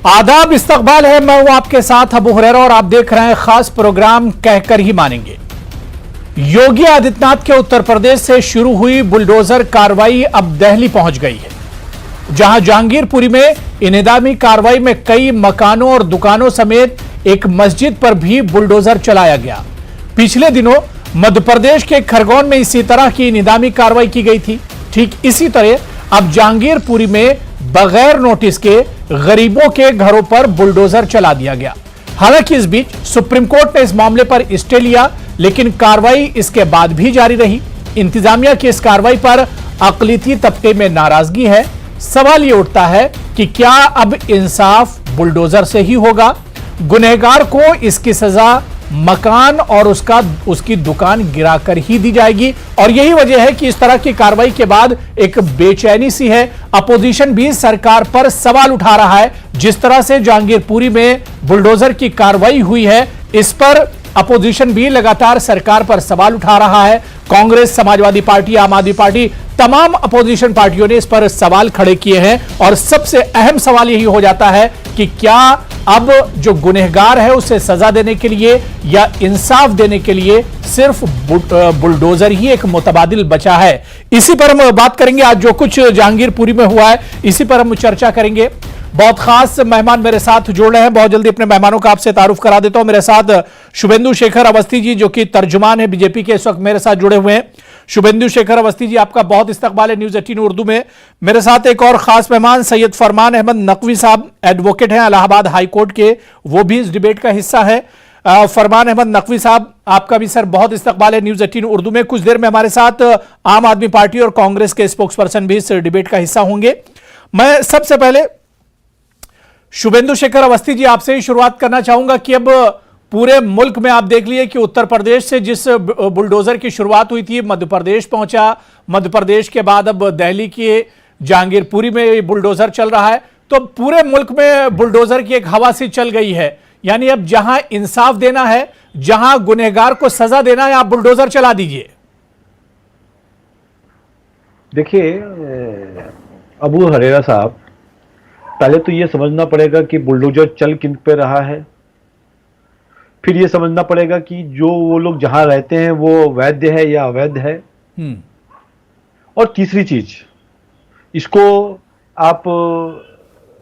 आदाब, इस्तकबाल है। मैं हूं आपके साथ अबू हुरैरा और आप देख रहे हैं खास प्रोग्राम कहकर ही मानेंगे। योगी आदित्यनाथ के उत्तर प्रदेश से शुरू हुई बुलडोजर कार्रवाई अब दिल्ली पहुंच गई है, जहां जहांगीरपुरी में इनेदामी कार्रवाई में कई मकानों और दुकानों समेत एक मस्जिद पर भी बुलडोजर चलाया गया। पिछले दिनों मध्य प्रदेश के खरगोन में इसी तरह की इनेदामी कार्रवाई की गई थी। ठीक इसी तरह अब जहांगीरपुरी में बगैर नोटिस के गरीबों के घरों पर बुलडोजर चला दिया गया। हालांकि इस बीच सुप्रीम कोर्ट ने इस मामले पर स्टे लिया, लेकिन कार्रवाई इसके बाद भी जारी रही। इंतजामिया की इस कार्रवाई पर अकलियती तबके में नाराजगी है। सवाल यह उठता है कि क्या अब इंसाफ बुलडोजर से ही होगा? गुनहगार को इसकी सजा मकान और उसकी दुकान गिराकर ही दी जाएगी। और यही वजह है कि इस तरह की कार्रवाई के बाद एक बेचैनी सी है। अपोजिशन भी सरकार पर सवाल उठा रहा है। जिस तरह से जहांगीरपुरी में बुलडोजर की कार्रवाई हुई है, इस पर अपोजिशन भी लगातार सरकार पर सवाल उठा रहा है। कांग्रेस, समाजवादी पार्टी, आम आदमी पार्टी, तमाम अपोजिशन पार्टियों ने इस पर सवाल खड़े किए हैं। और सबसे अहम सवाल यही हो जाता है कि क्या अब जो गुनहगार है उसे सजा देने के लिए या इंसाफ देने के लिए सिर्फ बुलडोजर ही एक मुतबादिल बचा है? इसी पर हम बात करेंगे। आज जो कुछ जहांगीरपुरी में हुआ है, इसी पर हम चर्चा करेंगे। बहुत खास मेहमान मेरे साथ जुड़ रहे हैं। बहुत जल्दी अपने मेहमानों का आपसे तारुफ करा देता हूं। मेरे साथ शुभेंदु शेखर अवस्थी जी, जो कि तर्जुमान है बीजेपी के, इस वक्त मेरे साथ जुड़े हुए हैं। शुभेंदु शेखर अवस्थी जी, आपका बहुत इस्तकबाल है न्यूज 18 उर्दू में। मेरे साथ एक और खास मेहमान सैयद फरमान अहमद नकवी साहब, एडवोकेट हैं इलाहाबाद हाई कोर्ट के, वो भी इस डिबेट का हिस्सा है। फरमान अहमद नकवी साहब, आपका भी सर बहुत इस्तकबाल है न्यूज 18 उर्दू में। कुछ देर में हमारे साथ आम आदमी पार्टी और कांग्रेस के स्पोक्स पर्सन भी इस डिबेट का हिस्सा होंगे। मैं सबसे पहले शुभेंदु शेखर अवस्थी जी, आपसे ही शुरुआत करना चाहूंगा कि अब पूरे मुल्क में आप देख लिए कि उत्तर प्रदेश से जिस बुलडोजर की शुरुआत हुई थी, मध्य प्रदेश पहुंचा। मध्य प्रदेश के बाद अब दिल्ली के जहांगीरपुरी में बुलडोजर चल रहा है। तो पूरे मुल्क में बुलडोजर की एक हवा सी चल गई है। यानी अब जहां इंसाफ देना है, जहां गुनहगार को सजा देना है, आप बुलडोजर चला दीजिए। देखिए अबू हुरैरा साहब, पहले तो ये समझना पड़ेगा कि बुलडोजर चल किन पे रहा है। फिर ये समझना पड़ेगा कि जो वो लोग जहां रहते हैं वो वैध है या अवैध है। और तीसरी चीज, इसको आप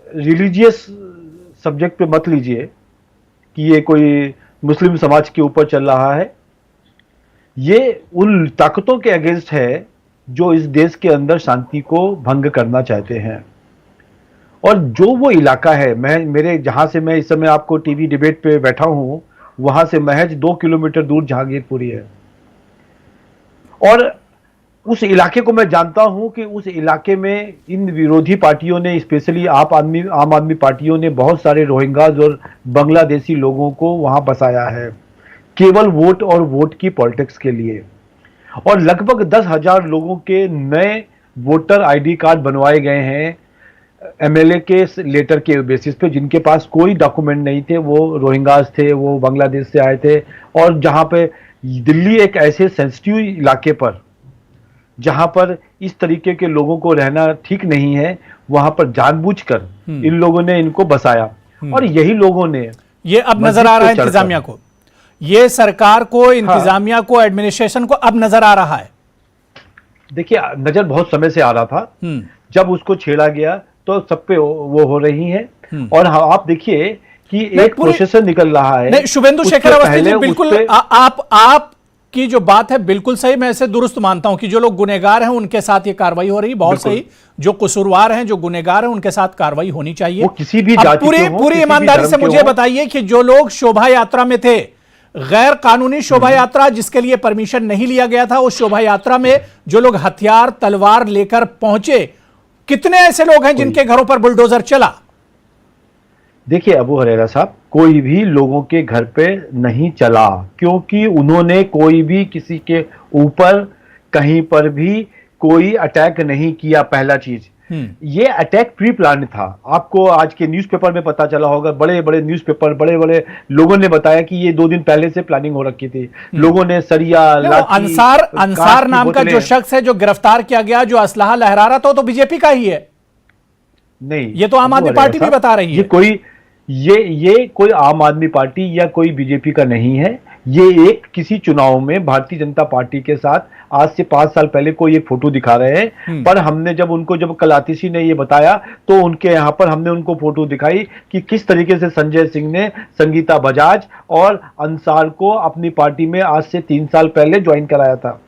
रिलीजियस सब्जेक्ट पे मत लीजिए कि ये कोई मुस्लिम समाज के ऊपर चल रहा है। ये उन ताकतों के अगेंस्ट है जो इस देश के अंदर शांति को भंग करना चाहते हैं। और जो वो इलाका है, मेरे जहां से मैं इस समय आपको टीवी डिबेट पे बैठा हूं, वहां से महज 2 किलोमीटर दूर जहांगीरपुरी है। और उस इलाके को मैं जानता हूं कि उस इलाके में इन विरोधी पार्टियों ने, स्पेशली आम आदमी पार्टियों ने बहुत सारे रोहिंग्याज और बांग्लादेशी लोगों को वहां बसाया है, केवल वोट और वोट की पॉलिटिक्स के लिए। और लगभग 10,000 लोगों के नए वोटर आईडी कार्ड बनवाए गए हैं एमएलए के लेटर के बेसिस पे, जिनके पास कोई डॉक्यूमेंट नहीं थे। वो रोहिंग्याज थे, वो बांग्लादेश से आए थे। और जहां पे दिल्ली एक ऐसे सेंसिटिव इलाके पर जहां पर इस तरीके के लोगों को रहना ठीक नहीं है, वहां पर जानबूझकर इन लोगों ने इनको बसाया। और यही लोगों ने, ये अब नजर आ रहा है इंतजामिया को, ये सरकार को, इंतजामिया को, एडमिनिस्ट्रेशन को अब नजर आ रहा है। देखिए, नजर बहुत समय से आ रहा था। जब उसको छेड़ा गया तो सब पे वो हो रही है। और आप देखिए कि एक प्रोसेसर निकल रहा है। नहीं, शुभेंदु शेखर अवस्थी जी, बिल्कुल आप की जो बात है बिल्कुल सही, मैं इसे दुरुस्त मानता हूं कि जो लोग गुनहगार हैं उनके साथ ये कार्रवाई हो रही, बहुत सही। जो कसूरवार हैं, जो गुनहगार हैं, उनके साथ कार्रवाई होनी चाहिए। वो किसी भी जाति के हों, पूरी ईमानदारी से मुझे बताइए कि जो लोग शोभा यात्रा में थे, गैर कानूनी शोभा यात्रा जिसके लिए परमिशन नहीं लिया गया था, उस शोभा यात्रा में जो लोग हथियार तलवार लेकर पहुंचे, कितने ऐसे लोग हैं जिनके घरों पर बुलडोजर चला? देखिए अबू हुरैरा साहब, कोई भी लोगों के घर पे नहीं चला, क्योंकि उन्होंने कोई भी किसी के ऊपर कहीं पर भी कोई अटैक नहीं किया। पहला चीज, ये अटैक प्री प्लान था। आपको आज के न्यूज़पेपर में पता चला होगा, बड़े बड़े न्यूज़पेपर, बड़े बड़े लोगों ने बताया कि ये 2 दिन पहले से प्लानिंग हो रखी थी। लोगों ने सरिया, अंसार नाम का जो शख्स है जो गिरफ्तार किया गया, जो असलहा लहरा रहा था, तो बीजेपी का ही है। नहीं, ये तो आम अबू आदमी हरेरा पार्टी भी साहब, बता रही ये है। कोई ये कोई आम आदमी पार्टी या कोई बीजेपी का नहीं है। ये एक किसी चुनाव में भारतीय जनता पार्टी के साथ आज से 5 साल पहले कोई एक फोटो दिखा रहे हैं। पर हमने जब कल आतिशी ने ये बताया तो उनके यहाँ पर हमने उनको फोटो दिखाई कि किस तरीके से संजय सिंह ने संगीता बजाज और अंसार को अपनी पार्टी में आज से 3 साल पहले ज्वाइन कराया था।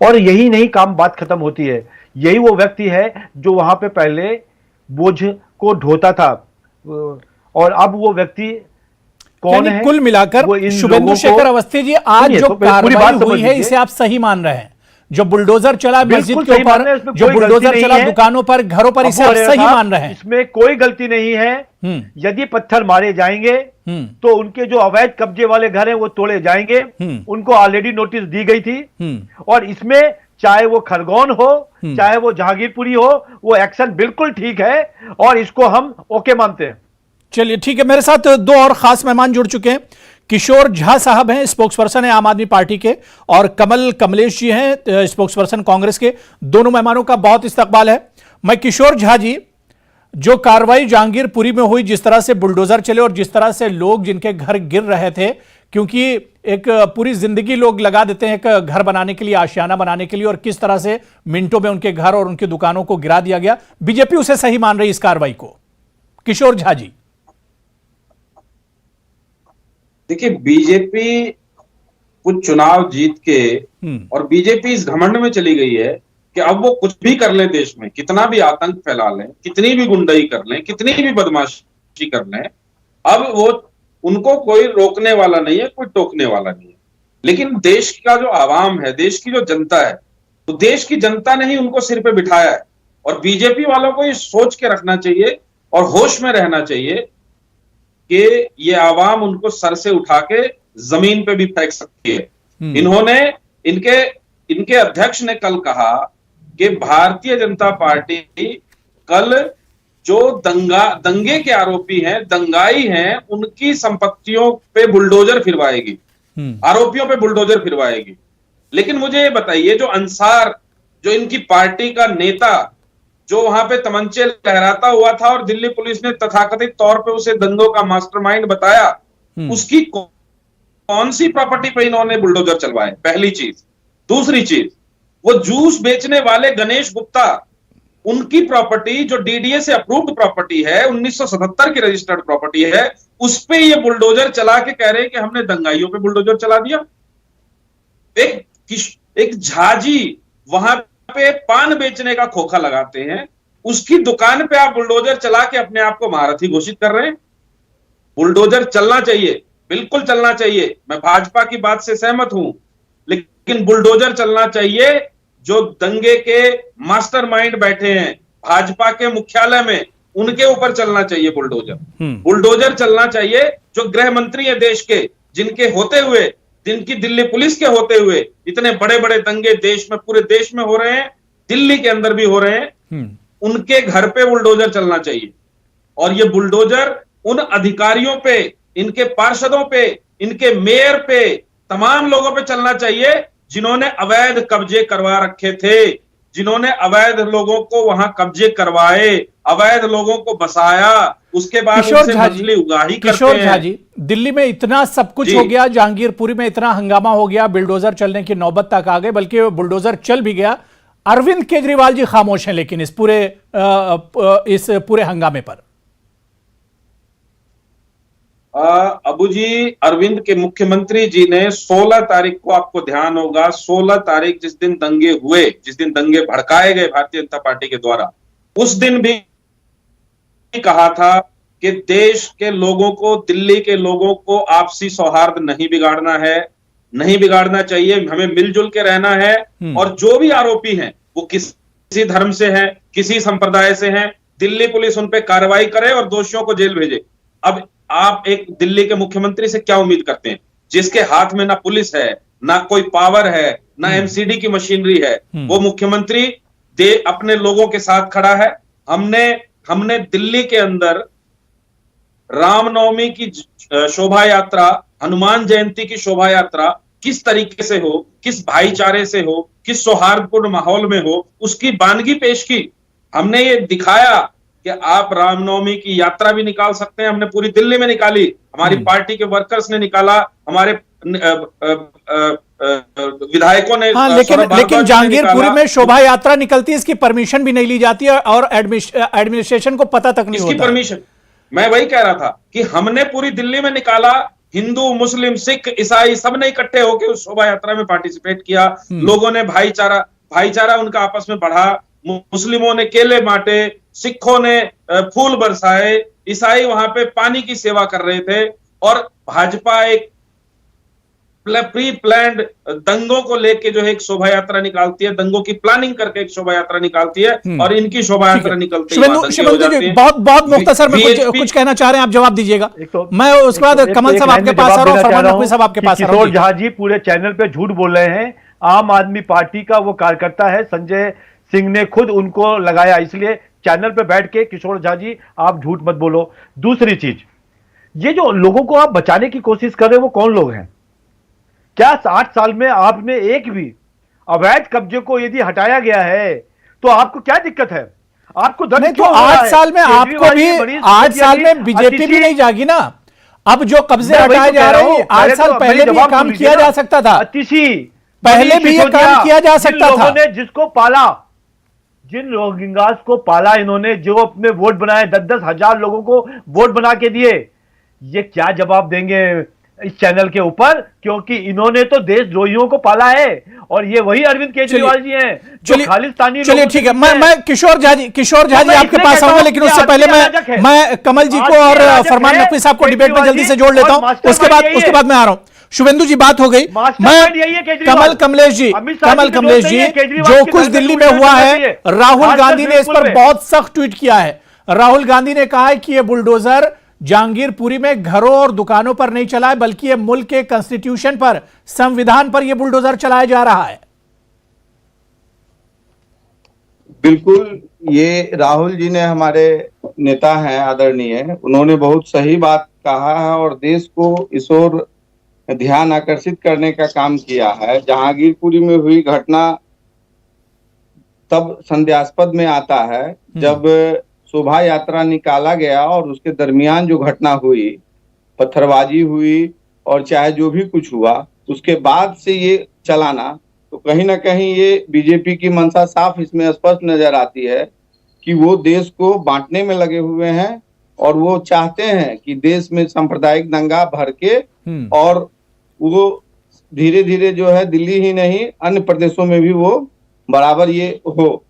और यही नहीं काम, बात खत्म होती है। यही वो व्यक्ति है जो वहां पे पहले बोझ को ढोता था, और अब वो व्यक्ति कौन है? कुल मिलाकर वो इन शुभेंदु लोगों शेखर को- अवस्थी जी, आज सुनिए, जो तो पूरी कार्रवाई बात समझ हुई है लीजिए। इसे आप सही मान रहे हैं? जो बुलडोजर चला बिल्कुल मस्जिद के सही मान रहे ऊपर, हैं, इसमें जो कोई बुलडोजर गलती चला नहीं है। दुकानों पर, घरों पर, इसे अबू आप हरेरा सही साहब, मान रहे हैं? इसमें कोई गलती नहीं है। यदि पत्थर मारे जाएंगे तो उनके जो अवैध कब्जे वाले घर हैं वो तोड़े जाएंगे। उनको ऑलरेडी नोटिस दी गई थी। और इसमें चाहे वो खरगोन हो, चाहे वो जहांगीरपुरी हो, वो एक्शन बिल्कुल ठीक है और इसको हम ओके मानते हैं। चलिए ठीक है, मेरे साथ दो और खास मेहमान जुड़ चुके हैं। किशोर झा साहब हैं, स्पोक्सपर्सन है आम आदमी पार्टी के, और कमलेश जी हैं, स्पोक्सपर्सन कांग्रेस के। दोनों मेहमानों का बहुत इस्तकबाल है। मैं किशोर झा जी, जो कार्रवाई जहांगीरपुरी में हुई, जिस तरह से बुलडोजर चले और जिस तरह से लोग जिनके घर गिर रहे थे, क्योंकि एक पूरी जिंदगी लोग लगा देते हैं एक घर बनाने के लिए, आशियाना बनाने के लिए, और किस तरह से मिनटों में उनके घर और उनकी दुकानों को गिरा दिया गया, बीजेपी उसे सही मान रही इस कार्रवाई को। किशोर झा जी, देखिए, बीजेपी कुछ चुनाव जीत के और बीजेपी इस घमंड में चली गई है कि अब वो कुछ भी कर लें, देश में कितना भी आतंक फैला लें, कितनी भी गुंडाई कर लें, कितनी भी बदमाशी कर लें, अब वो उनको कोई रोकने वाला नहीं है, कोई टोकने वाला नहीं है। लेकिन देश का जो आवाम है, देश की जो जनता है, तो देश की जनता ने ही उनको सिर पे बिठाया है। और बीजेपी वालों को ये सोच के रखना चाहिए और होश में रहना चाहिए कि ये आवाम उनको सर से उठा के जमीन पे भी फेंक सकती है। इनके अध्यक्ष ने कल कहा कि भारतीय जनता पार्टी कल जो दंगे के आरोपी हैं, दंगाई हैं, उनकी संपत्तियों पे बुलडोजर फिरवाएगी, आरोपियों पे बुलडोजर फिरवाएगी। लेकिन मुझे ये बताइए, जो अंसार, जो इनकी पार्टी का नेता, जो वहां पे तमंचे लहराता हुआ था और दिल्ली पुलिस ने तथाकथित तौर पे उसे दंगों का मास्टरमाइंड बताया, उसकी कौन सी प्रॉपर्टी पे इन्होंने बुलडोजर चलवाए? पहली चीज। दूसरी चीज, वो जूस बेचने वाले गणेश गुप्ता, उनकी प्रॉपर्टी जो डीडीए से अप्रूव्ड प्रॉपर्टी है, 1977 की रजिस्टर्ड प्रॉपर्टी है, उस पे ये बुलडोजर चला के कह रहे हैं कि हमने दंगाइयों पे बुलडोजर चला दिया। एक झाजी वहां पे पान बेचने का खोखा लगाते हैं, उसकी दुकान पे आप बुलडोजर चला के अपने आप को महारथी घोषित कर रहे हैं। बुलडोजर चलना चाहिए, बिल्कुल चलना चाहिए, मैं भाजपा की बात से सहमत हूं, लेकिन बुलडोजर चलना चाहिए जो दंगे के मास्टरमाइंड बैठे हैं भाजपा के मुख्यालय में, उनके ऊपर चलना चाहिए बुलडोजर। बुलडोजर चलना चाहिए जो गृह मंत्री है देश के, जिनके होते हुए, जिनकी दिल्ली पुलिस के होते हुए इतने बड़े बड़े दंगे देश में, पूरे देश में हो रहे हैं, दिल्ली के अंदर भी हो रहे हैं, उनके घर पे बुलडोजर चलना चाहिए। और ये बुलडोजर उन अधिकारियों पे, इनके पार्षदों पे, इनके मेयर पे, तमाम लोगों पे चलना चाहिए जिन्होंने अवैध कब्जे करवा रखे थे, जिन्होंने अवैध लोगों को वहां कब्जे करवाए, अवैध लोगों को बसाया, उसके बाद उनसे मछली उगाही करते हैं। किशोर झा जी, दिल्ली में इतना सब कुछ हो गया, जहांगीरपुरी में इतना हंगामा हो गया, बुलडोजर चलने की नौबत तक आ गए, बल्कि बुलडोजर चल भी गया। अरविंद केजरीवाल जी खामोश हैं लेकिन इस पूरे हंगामे पर। अबू जी, अरविंद के मुख्यमंत्री जी ने 16 तारीख को, आपको ध्यान होगा, 16 तारीख जिस दिन दंगे हुए, जिस दिन दंगे भड़काए गए भारतीय जनता पार्टी के द्वारा, उस दिन भी कहा था कि देश के लोगों को, दिल्ली के लोगों को आपसी सौहार्द नहीं बिगाड़ना है, नहीं बिगाड़ना चाहिए, हमें मिलजुल के रहना है। और जो भी आरोपी हैं वो किसी धर्म से हैं, किसी संप्रदाय से हैं, दिल्ली पुलिस उन पे कार्रवाई करे और दोषियों को जेल भेजे। अब आप एक दिल्ली के मुख्यमंत्री से क्या उम्मीद करते हैं, जिसके हाथ में ना पुलिस है, ना कोई पावर है, ना एमसीडी की मशीनरी है? वो मुख्यमंत्री अपने लोगों के साथ खड़ा है। हमने दिल्ली के अंदर रामनवमी की शोभा यात्रा, हनुमान जयंती की शोभा यात्रा किस तरीके से हो, किस भाईचारे से हो, किस सौहार्दपूर्ण माहौल में हो, उसकी बानगी पेश की। हमने ये दिखाया कि आप रामनवमी की यात्रा भी निकाल सकते हैं। हमने पूरी दिल्ली में निकाली, हमारी पार्टी के वर्कर्स ने निकाला, हमारे विधायकों ने। हाँ, लेकिन जहांगीरपुरी में शोभा यात्रा निकलती है, इसकी परमिशन भी नहीं ली जाती है और एडमिनिस्ट्रेशन को पता तक नहीं होता। इसकी परमिशन, मैं वही कह रहा था कि हमने पूरी दिल्ली में निकाला, हिंदू, मुस्लिम, सिख, ईसाई सब ने इकट्ठे होकर उस शोभा यात्रा में पार्टिसिपेट किया। लोगों ने भाईचारा उनका आपस में बढ़ा। मुस्लिमों ने केले बांटे, सिखों ने फूल बरसाए, ईसाई वहां पे पानी की सेवा कर रहे थे। और भाजपा एक प्री प्लान्ड दंगों को लेके जो है एक शोभा यात्रा निकालती है, दंगों की प्लानिंग करके एक शोभा यात्रा निकालती है, और इनकी शोभा यात्रा निकलती है। बहुत मुख्तसर में कुछ कहना चाह रहे हैं, आप जवाब दीजिएगा। मैं उसके बाद कमल साहब आपके पास आ रहा हूं, फरमान नकवी साहब आपके पास आ रहा हूं। किशोर झा जी पूरे चैनल पे झूठ बोल रहे हैं। आम आदमी पार्टी का वो कार्यकर्ता है, संजय सिंह ने खुद उनको लगाया, इसलिए चैनल पे बैठ के किशोर झा जी आप झूठ मत बोलो। दूसरी चीज, ये जो लोगों को आप बचाने की कोशिश कर रहे हैं वो कौन लोग हैं? क्या 60 साल में आपने एक भी अवैध कब्जे को यदि हटाया गया है तो आपको क्या दिक्कत है? आपको दर्द नहीं, तो 8 साल में आपको भी 8 साल में बीजेपी भी नहीं जागी ना। अब जो कब्जे हटाए जा रहे हैं, 8 साल पहले भी काम किया जा सकता था, पहले भी ये काम किया जा सकता था। जिसको पाला, जिन रोहिंग्यास को पाला इन्होंने, जो अपने वोट बनाए, 10-10 हजार लोगों को वोट बना के दिए, ये क्या जवाब देंगे इस चैनल के ऊपर? क्योंकि इन्होंने तो देशद्रोहियों को पाला है, और ये वही अरविंद केजरीवाल जी हैं जो खालिस्तानी। चलिए ठीक है, मैं किशोर झा जी आपके पास आऊंगा, लेकिन उससे पहले मैं कमल जी को और फरमान नकवी साहब को डिबेट में जल्दी से जोड़ लेता हूं, उसके बाद मैं आ रहा हूं। शुभेंदु जी, बात हो गई। मैं कमल कमलेश जी, जो कुछ दिल्ली में हुआ है, राहुल गांधी ने इस पर बहुत सख्त ट्वीट किया है। राहुल गांधी ने कहा है कि यह बुलडोजर जहांगीरपुरी में घरों और दुकानों पर नहीं चला है, बल्कि यह मुल्क के कॉन्स्टिट्यूशन पर, संविधान पर यह बुलडोजर चलाया जा रहा है। बिल्कुल, ये राहुल जी ने, हमारे नेता हैं आदरणीय, उन्होंने बहुत सही बात कहा है और देश को इस ओर ध्यान आकर्षित करने का काम किया है। जहांगीरपुरी में हुई घटना तब संदेहास्पद में आता है जब शोभा यात्रा निकाला गया और उसके दरमियान जो घटना हुई, पत्थरबाजी हुई और चाहे जो भी कुछ हुआ, उसके बाद से ये चलाना, तो कहीं ना कहीं ये बीजेपी की मंशा साफ इसमें स्पष्ट नजर आती है कि वो देश को बांटने में लगे हुए हैं और वो चाहते हैं कि देश में सांप्रदायिक दंगा भर के, और वो धीरे धीरे जो है दिल्ली ही नहीं अन्य प्रदेशों में भी वो बराबर ये हो।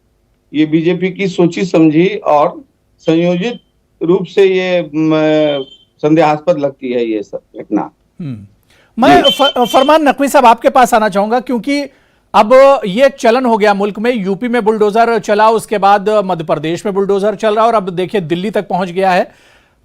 ये बीजेपी की सोची समझी और संयोजित रूप से ये संदेहास्पद लगती है ये सब घटना। मैं फरमान नकवी साहब आपके पास आना चाहूंगा, क्योंकि अब ये चलन हो गया मुल्क में। यूपी में बुलडोजर चला, उसके बाद मध्य प्रदेश में बुलडोजर चल रहा है, और अब देखिए दिल्ली तक पहुंच गया है।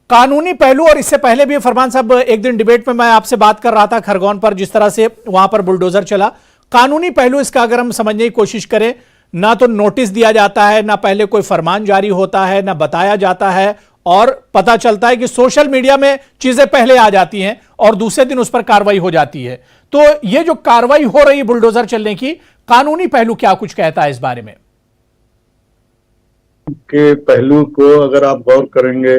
कानूनी पहलू, और इससे पहले भी फरमान साहब एक दिन डिबेट में मैं आपसे बात कर रहा था खरगोन पर, जिस तरह से वहां पर बुलडोजर चला, कानूनी पहलू इसका अगर हम समझने की कोशिश करें, ना तो नोटिस दिया जाता है, ना पहले कोई फरमान जारी होता है, ना बताया जाता है, और पता चलता है कि सोशल मीडिया में चीजें पहले आ जाती हैं और दूसरे दिन उस पर कार्रवाई हो जाती है। तो ये जो कार्रवाई हो रही है बुलडोजर चलने की, कानूनी पहलू क्या कुछ कहता है इस बारे में? के पहलू को अगर आप गौर करेंगे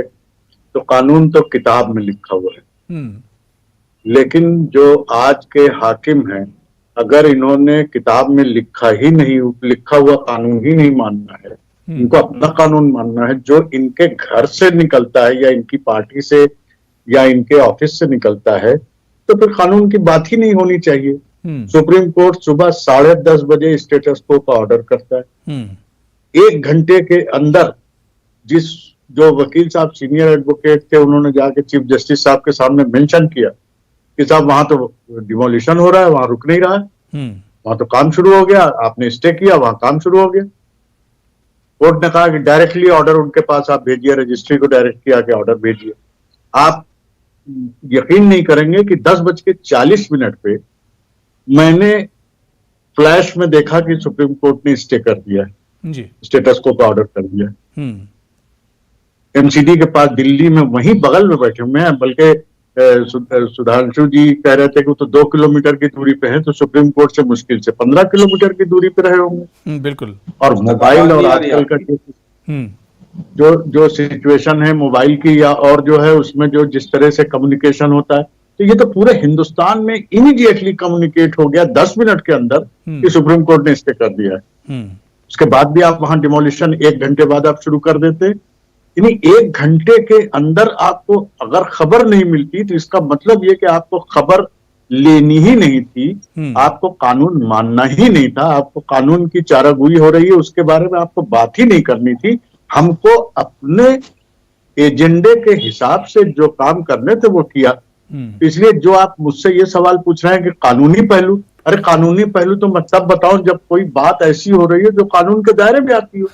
तो कानून तो किताब में लिखा हुआ है, लेकिन जो आज के हाकिम हैं, अगर इन्होंने किताब में लिखा हुआ कानून ही नहीं मानना है, इनको अपना कानून मानना है जो इनके घर से निकलता है या इनकी पार्टी से या इनके ऑफिस से निकलता है, तो फिर कानून की बात ही नहीं होनी चाहिए। सुप्रीम कोर्ट सुबह 10:30 बजे स्टेटस को का ऑर्डर करता है। 1 घंटे के अंदर जो वकील साहब सीनियर एडवोकेट थे, उन्होंने जाके चीफ जस्टिस साहब के सामने मेंशन किया कि साहब वहां तो डिमोलिशन हो रहा है, वहां रुक नहीं रहा है, वहां तो काम शुरू हो गया, आपने स्टे किया, वहां काम शुरू हो गया। कोर्ट ने कहा कि डायरेक्टली ऑर्डर उनके पास आप भेजिए, रजिस्ट्री को डायरेक्ट किया कि ऑर्डर भेजिए। आप यकीन नहीं करेंगे कि 10:40 पे मैंने फ्लैश में देखा कि सुप्रीम कोर्ट ने स्टे कर दिया है, स्टेटस को ऑर्डर कर दिया है। एमसीडी के पास दिल्ली में वहीं बगल में बैठे हुए हैं, बल्कि सुधांशु जी कह रहे थे कि वो तो 2 किलोमीटर की दूरी पे है, तो सुप्रीम कोर्ट से मुश्किल से 15 किलोमीटर की दूरी पे रहे होंगे। बिल्कुल। और मोबाइल और आजकल का जो जो सिचुएशन है मोबाइल की या और जो है उसमें जो जिस तरह से कम्युनिकेशन होता है, तो ये तो पूरे हिंदुस्तान में इमीडिएटली कम्युनिकेट हो गया 10 मिनट के अंदर कि सुप्रीम कोर्ट ने स्टे कर दिया है। उसके बाद भी आप वहां डिमोलिशन 1 घंटे बाद आप शुरू कर देते, यानी 1 घंटे के अंदर आपको अगर खबर नहीं मिलती तो इसका मतलब ये कि आपको खबर लेनी ही नहीं थी, आपको कानून मानना ही नहीं था, आपको कानून की चारागुई हो रही है उसके बारे में आपको बात ही नहीं करनी थी। हमको अपने एजेंडे के हिसाब से जो काम करने थे वो किया। इसलिए जो आप मुझसे ये सवाल पूछ रहे हैं कि कानूनी पहलू, अरे कानूनी पहलू तो मैं तब बताऊं जब कोई बात ऐसी हो रही है जो कानून के दायरे में आती हो।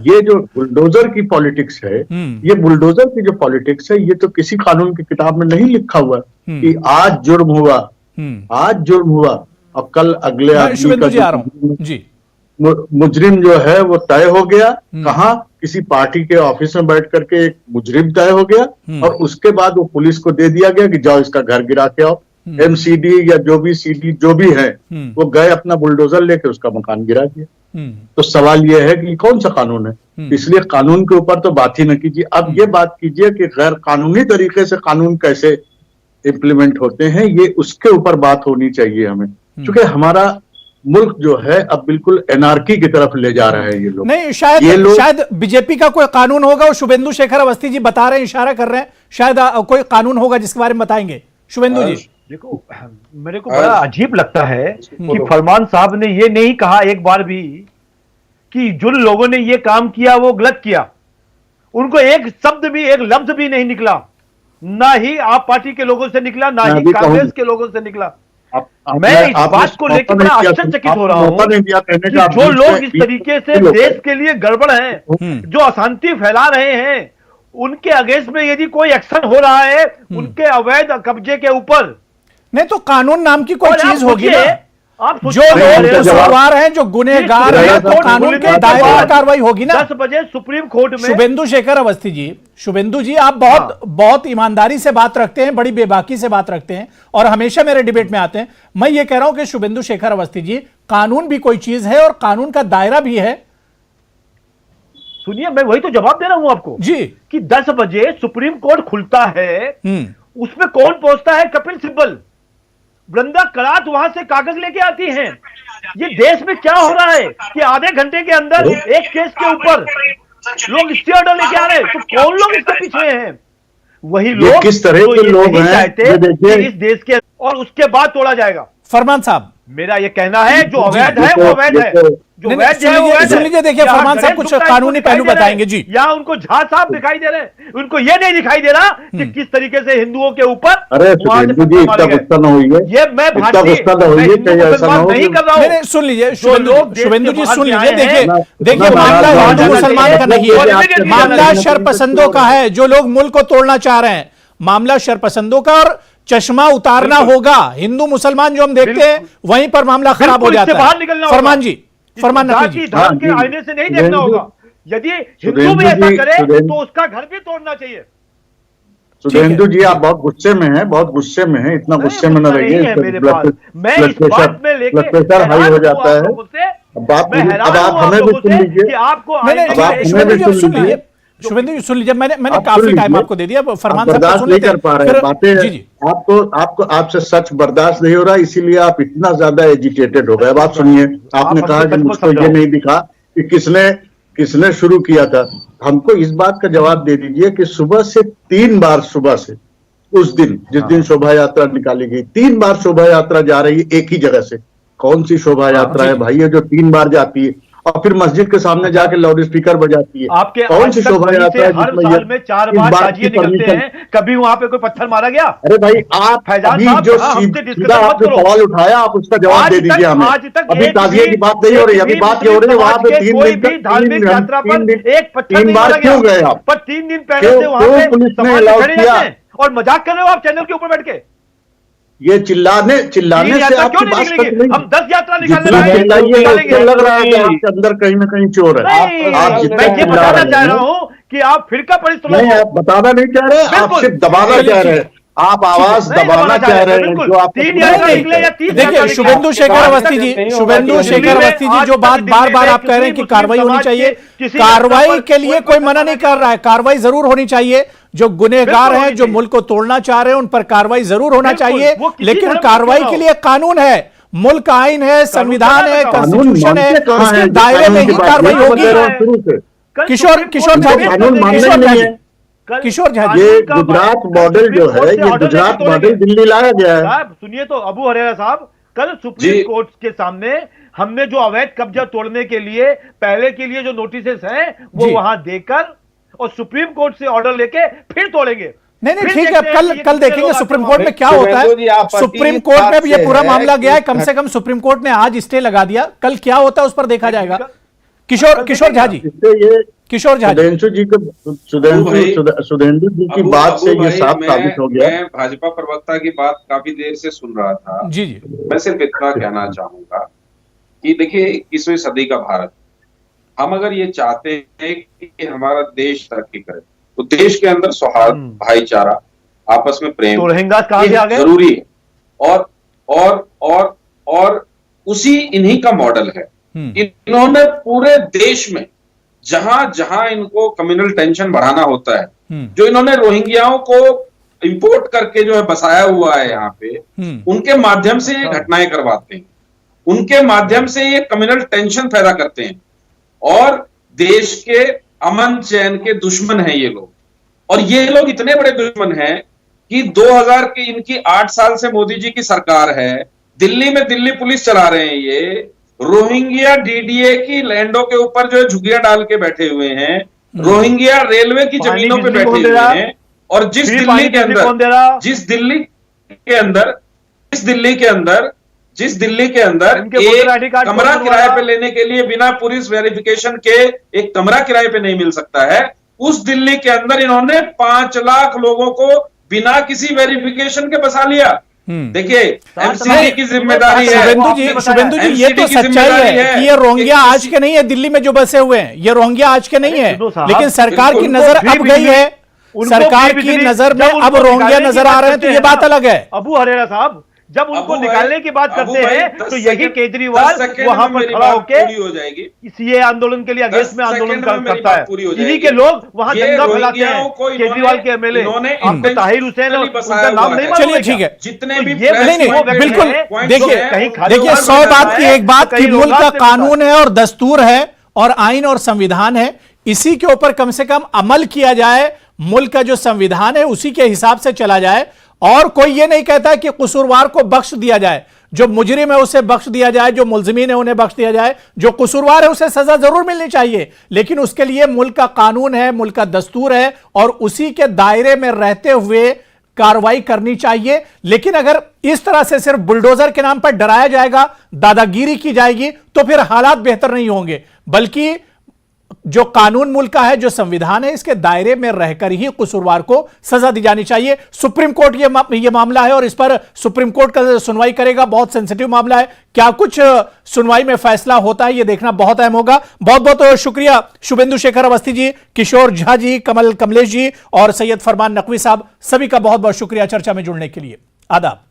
ये जो बुलडोजर की पॉलिटिक्स है, ये बुलडोजर की जो पॉलिटिक्स है, ये तो किसी कानून की किताब में नहीं लिखा हुआ कि आज जुर्म हुआ, आज जुर्म हुआ और कल अगले आदमी का मुजरिम जो है वो तय हो गया। कहाँ? किसी पार्टी के ऑफिस में बैठ करके एक मुजरिम तय हो गया और उसके बाद वो पुलिस को दे दिया गया कि जाओ इसका घर गिरा के आओ। एमसीडी या जो भी सीडी जो भी है वो गए अपना बुलडोजर लेके उसका मकान गिरा दिया। तो सवाल ये है कि कौन सा कानून है? इसलिए कानून के ऊपर तो बात ही न कीजिए। अब ये बात कीजिए कि गैर कानूनी तरीके से कानून कैसे इम्प्लीमेंट होते हैं, ये उसके ऊपर बात होनी चाहिए हमें, क्योंकि हमारा मुल्क जो है अब बिल्कुल एनार्की की तरफ ले जा रहे हैं ये लोग। नहीं, शायद बीजेपी का कोई कानून होगा, और शुभेंदु शेखर अवस्थी जी बता रहे हैं, इशारा कर रहे हैं, शायद कोई कानून होगा जिसके बारे में बताएंगे। शुभेंदु जी। देखो, मेरे को बड़ा अजीब लगता है कि फरमान साहब ने ये नहीं कहा एक बार भी कि जिन लोगों ने ये काम किया वो गलत किया। उनको एक शब्द भी, एक लफ्ज भी नहीं निकला, ना ही आप पार्टी के लोगों से निकला, ना ही कांग्रेस के लोगों से निकला। मैं इस बात को लेकर बड़ा आश्चर्यचकित हो रहा हूं कि जो लोग इस तरीके से देश के लिए गड़बड़ हैं, जो अशांति फैला रहे हैं, उनके अगेंस्ट में यदि कोई एक्शन हो रहा है उनके अवैध कब्जे के ऊपर, नहीं तो कानून नाम की कोई चीज होगी ना। आप जो लोग कसूरवार हैं, जो गुनहगार हैं, तो कानून के दायरे में कार्रवाई होगी ना। 10 बजे सुप्रीम कोर्ट में। शुभेंदु शेखर अवस्थी जी, शुभेंदु जी, आप बहुत ईमानदारी से बात रखते हैं, बड़ी बेबाकी से बात रखते हैं और हमेशा मेरे डिबेट में आते हैं। मैं ये कह रहा हूं कि शुभेंदु शेखर अवस्थी जी, कानून भी कोई चीज है और कानून का दायरा भी है। सुनिए, मैं वही तो जवाब दे रहा हूं आपको जी कि 10 बजे सुप्रीम कोर्ट खुलता है, उसमें कौन पहुंचता है? कपिल सिब्बल, वृंदा करात वहां से कागज लेके आती हैं। ये देश में क्या हो रहा है कि आधे घंटे के अंदर एक केस के ऊपर लोग स्टे ऑर्डर लेके आ रहे हैं। तो कौन लोग इसके पीछे हैं? वही लोग किस तरह के लोग हैं कि इस देश के, और उसके बाद तोड़ा जाएगा। फरमान साहब, मेरा ये कहना है जो अवैध है वो अवैध है, जो वैध है वो वैध है। सुन लीजिए, देखिए फरमान साहब कुछ कानूनी पहलू बताएंगे जी। यहाँ उनको झा साहब दिखाई दे रहे हैं, उनको ये नहीं दिखाई दे रहा कि किस तरीके से हिंदुओं के ऊपर अरे शुभेंदु जी इतना गुस्सा न होइए, ये मैं भारतीय नहीं कर रहा हूँ। सुन लीजिए शुभेंदु जी, सुन लीजिए, देखिए मामला हिंदू मुसलमान का नहीं है, मामला शरपसंदों का है, जो लोग मुल्क को तोड़ना चाह रहे हैं। मामला शरपसंदों का, और चश्मा उतारना होगा। हिंदू मुसलमान जो हम देखते हैं वहीं पर मामला खराब हो जाता है। फरमान जी, फरमान नकवी जी, धर्म के आईने से नहीं देखना होगा। यदि हिंदू भी ऐसा करे तो उसका घर भी तोड़ना चाहिए। शुभेंदु जी, आप बहुत गुस्से में हैं, बहुत गुस्से में हैं, इतना गुस्से में न रहिए। ब्लड प्रेशर हाई हो जाता है। अब आप हमें भी सुन लीजिए, शुभेंदु जी सुन लीजिए, मैंने काफी टाइम आपको दे दिया। फरमान साहब बर्दाश्त नहीं कर पा रहे हैं बातें, आपको आपसे सच बर्दाश्त नहीं हो रहा, इसीलिए आप इतना ज्यादा एजिटेटेड हो गए। अब आप सुनिए, आपने कहा कि मुझको ये नहीं दिखा कि किसने शुरू किया था। हमको इस बात का जवाब दे दीजिए कि सुबह से 3 बार, सुबह से उस दिन जिस दिन शोभा यात्रा निकाली गई, 3 बार शोभा यात्रा जा रही है एक ही जगह से। कौन सी शोभा यात्रा है भाई, ये जो 3 बार जाती है और फिर मस्जिद के सामने जाके लाउड स्पीकर बजाती है? आपके कौन सी शोभा यात्रा है हर साल में 4 बार ताजिए निकलते हैं? कभी वहां पे कोई पत्थर मारा गया? अरे भाई, आप अभी जो सीधा आपने सवाल उठाया, आप उसका जवाब दे दीजिए हमें। अभी ताजिए की बात नहीं हो रही, अभी बात ये हो रही है वहां पे 3 दिन धार्मिक यात्रा पर एक पत्थर 3 बार क्यों गए आप? पर 3 दिन पहले से वहां पे पुलिस ने अलाउ किया और मजाक कर रहे हो आप चैनल के ऊपर बैठ के। ये चिल्लाने से आपकी बात नहीं। हम 10 यात्रा निकालने लग रहा है कि आपके अंदर कहीं ना कहीं चोर है। आप जितना मैं ये बताना चाह रहा हूँ कि आप फिरका परिस्थिति नहीं, आप बताना नहीं चाह रहे, आप सिर्फ दबाना चाह रहे हैं। आप आवाज दबाना चाह रहे हैं जो आप 3,000 निकले या 30,000 देखिए शुभेंदु शेखर अवस्थी जी जो बात बार बार आप कह रहे हैं कि कार्रवाई होनी चाहिए, कार्रवाई के लिए कोई मना नहीं कर रहा है, कार्रवाई जरूर होनी चाहिए। जो गुनहगार हैं, जो मुल्क को तोड़ना चाह रहे हैं, उन पर कार्रवाई जरूर होना चाहिए, लेकिन कार्रवाई के लिए कानून है, मुल्क आइन है, संविधान है, कॉन्स्टिट्यूशन है, उसके दायरे में ही कार्रवाई होगी। किशोर झा जी, ये गुजरात मॉडल जो है, ये गुजरात मॉडल दिल्ली लाया गया है। सुनिए तो अबू हरेरा साहब, कल सुप्रीम कोर्ट के सामने हमने जो अवैध कब्जा तोड़ने के लिए पहले के लिए जो नोटिसेस हैं वो वहां देकर और सुप्रीम कोर्ट से ऑर्डर लेके फिर तोड़ेंगे। नहीं ठीक है, कल देखेंगे सुप्रीम कोर्ट में क्या होता है। सुप्रीम कोर्ट में भी ये पूरा मामला गया है, कम से कम सुप्रीम कोर्ट ने आज स्टे लगा दिया, कल क्या होता है उस पर देखा जाएगा। किशोर झा जी, किशोर झा सुधेंदु जी की बात से ये साफ साबित हो गया। मैं भाजपा प्रवक्ता की बात काफी देर से सुन रहा था। जी, मैं सिर्फ इतना कहना चाहूंगा कि देखिए 21वीं सदी का भारत, हम अगर ये चाहते हैं कि हमारा देश तरक्की करे तो देश के अंदर सौहार्द, भाईचारा, आपस में प्रेम जरूरी है। और उसी इन्हीं का मॉडल है। इन्होंने पूरे देश में जहां जहां इनको कम्युनल टेंशन बढ़ाना होता है, जो इन्होंने रोहिंग्याओं को इंपोर्ट करके जो है बसाया हुआ है यहाँ पे, उनके माध्यम से ये घटनाएं करवाते हैं, उनके माध्यम से ये कम्युनल टेंशन पैदा करते हैं और देश के अमन चैन के दुश्मन हैं ये लोग। और ये लोग इतने बड़े दुश्मन हैं कि 2000 की इनकी 8 साल से मोदी जी की सरकार है, दिल्ली में दिल्ली पुलिस चला रहे हैं, ये रोहिंग्या डीडीए की लैंडों के ऊपर जो है झुग्गियां डाल के बैठे हुए हैं, रोहिंग्या रेलवे की जमीनों पे बैठे हुए हैं। और जिस दिल्ली के अंदर एक कमरा किराए पे लेने के लिए बिना पुलिस वेरिफिकेशन के एक कमरा किराए पे नहीं मिल सकता है, उस दिल्ली के अंदर इन्होंने 5 लाख लोगों को बिना किसी वेरिफिकेशन के बसा लिया। देखिए एमसीडी की जिम्मेदारी है। शुभेंदु जी ये तो सच्चाई है कि ये रोहिंग्या आज के नहीं है, दिल्ली में जो बसे हुए हैं ये रोहिंग्या आज के नहीं है, लेकिन सरकार की नजर अब गई है, सरकार की नजर में अब रोहिंग्या नजर आ रहे हैं, तो ये बात अलग है। अबू हरेरा साहब, जब उनको निकालने की बात करते हैं तो यही केजरीवाल वहां पर खड़ा होकर हो जाएगी सीए आंदोलन के लिए अगेंस्ट में आंदोलन करता है। इन्हीं के लोग वहां दंगा फैलाते हैं। केजरीवाल के एमएलए आपको ताहिर हुसैन उनका नाम नहीं मालूम? चलिए ठीक है, जितने भी नहीं बिल्कुल, देखिए 100 बात की एक बात कि मुल्क का कानून है और दस्तूर है और आइन और संविधान है, इसी के ऊपर कम से कम अमल किया जाए, मुल्क का जो संविधान है उसी के हिसाब से चला जाए। और कोई ये नहीं कहता कि कसूरवार को बख्श दिया जाए, जो मुजरिम है उसे बख्श दिया जाए, जो मुल्जिमीन है उन्हें बख्श दिया जाए, जो कसूरवार है उसे सजा जरूर मिलनी चाहिए, लेकिन उसके लिए मुल्क का कानून है, मुल्क का दस्तूर है और उसी के दायरे में रहते हुए कार्रवाई करनी चाहिए। लेकिन अगर इस तरह से सिर्फ बुलडोजर के नाम पर डराया जाएगा, दादागिरी की जाएगी, तो फिर हालात बेहतर नहीं होंगे, बल्कि जो कानून मुल्क का है, जो संविधान है, इसके दायरे में रहकर ही कसूरवार को सजा दी जानी चाहिए। सुप्रीम कोर्ट ये मामला है और इस पर सुप्रीम कोर्ट का सुनवाई करेगा, बहुत सेंसिटिव मामला है, क्या कुछ सुनवाई में फैसला होता है ये देखना बहुत अहम होगा। बहुत बहुत शुक्रिया शुभेंदु शेखर अवस्थी जी, किशोर झा जी, कमलेश जी और सैयद फरमान नकवी साहब, सभी का बहुत बहुत शुक्रिया चर्चा में जुड़ने के लिए। आदाब।